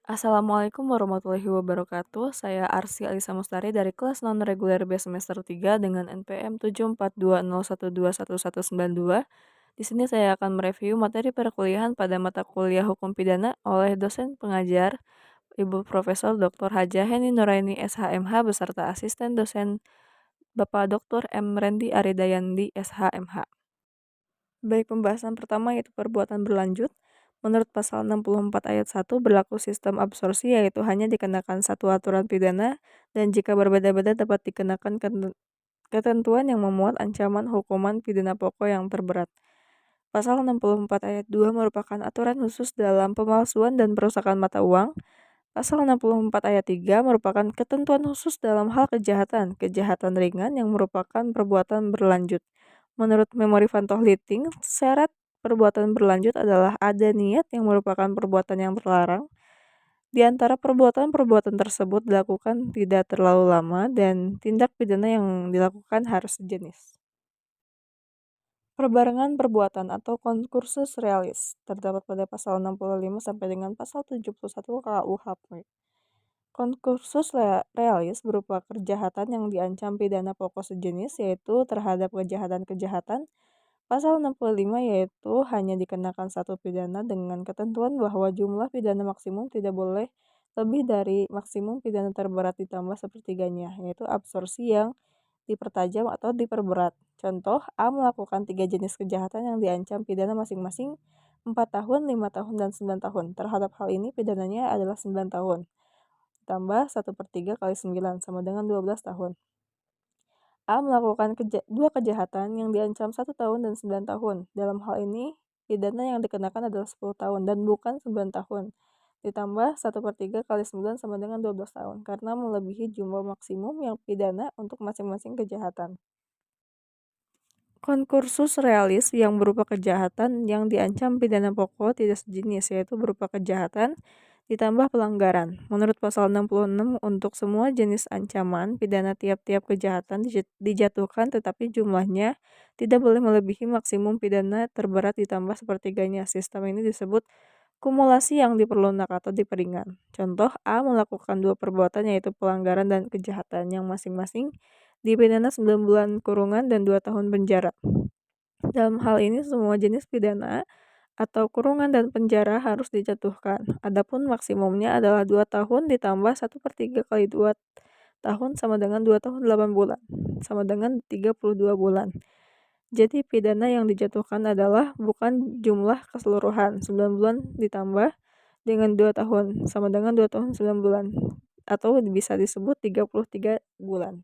Assalamualaikum warahmatullahi wabarakatuh. Saya Arsy Alisa Mustari dari kelas non-reguler B semester 3 dengan NPM 74201211192. Di sini saya akan mereview materi perkuliahan pada mata kuliah Hukum Pidana oleh dosen pengajar Ibu Profesor Dr. Hajah Heni Nuraini SHMH beserta asisten dosen Bapak Dr. M. Rendi Aridayandi SHMH. Baik, pembahasan pertama yaitu perbuatan berlanjut. Menurut pasal 64 ayat 1 berlaku sistem absorpsi yaitu hanya dikenakan satu aturan pidana dan jika berbeda-beda dapat dikenakan ketentuan yang memuat ancaman hukuman pidana pokok yang terberat. Pasal 64 ayat 2 merupakan aturan khusus dalam pemalsuan dan perusakan mata uang. Pasal 64 ayat 3 merupakan ketentuan khusus dalam hal kejahatan ringan yang merupakan perbuatan berlanjut. Menurut Memori Van Tohliting, syarat perbuatan berlanjut adalah ada niat yang merupakan perbuatan yang terlarang. Di antara perbuatan-perbuatan tersebut dilakukan tidak terlalu lama dan tindak pidana yang dilakukan harus sejenis. Perbarengan perbuatan atau concursus realis terdapat pada pasal 65 sampai dengan pasal 71 KUHP. Concursus realis berupa kejahatan yang diancam pidana pokok sejenis yaitu terhadap kejahatan-kejahatan. Pasal 65 yaitu hanya dikenakan satu pidana dengan ketentuan bahwa jumlah pidana maksimum tidak boleh lebih dari maksimum pidana terberat ditambah sepertiganya, yaitu absorpsi yang dipertajam atau diperberat. Contoh, A melakukan 3 jenis kejahatan yang diancam pidana masing-masing 4 tahun, 5 tahun, dan 9 tahun. Terhadap hal ini pidananya adalah 9 tahun. Tambah 1/3 kali 9 sama dengan 12 tahun. A melakukan dua kejahatan yang diancam 1 tahun dan 9 tahun. Dalam hal ini, pidana yang dikenakan adalah 10 tahun dan bukan 9 tahun. Ditambah 1/3 kali 9 sama dengan 12 tahun, karena melebihi jumlah maksimum yang pidana untuk masing-masing kejahatan. Concursus realis yang berupa kejahatan yang diancam pidana pokok tidak sejenis, yaitu berupa kejahatan ditambah pelanggaran. Menurut pasal 66, untuk semua jenis ancaman, pidana tiap-tiap kejahatan dijatuhkan tetapi jumlahnya tidak boleh melebihi maksimum pidana terberat ditambah sepertiganya. Sistem ini disebut kumulasi yang diperlunak atau diperingan. Contoh, A melakukan dua perbuatan yaitu pelanggaran dan kejahatan yang masing-masing dipidana 9 bulan kurungan dan 2 tahun penjara. Dalam hal ini semua jenis pidana atau kurungan dan penjara harus dijatuhkan. Adapun maksimumnya adalah 2 tahun ditambah 1/3 kali 2 tahun sama dengan 2 tahun 8 bulan, sama dengan 32 bulan. Jadi pidana yang dijatuhkan adalah bukan jumlah keseluruhan, 9 bulan ditambah dengan 2 tahun, sama dengan 2 tahun 9 bulan, atau bisa disebut 33 bulan.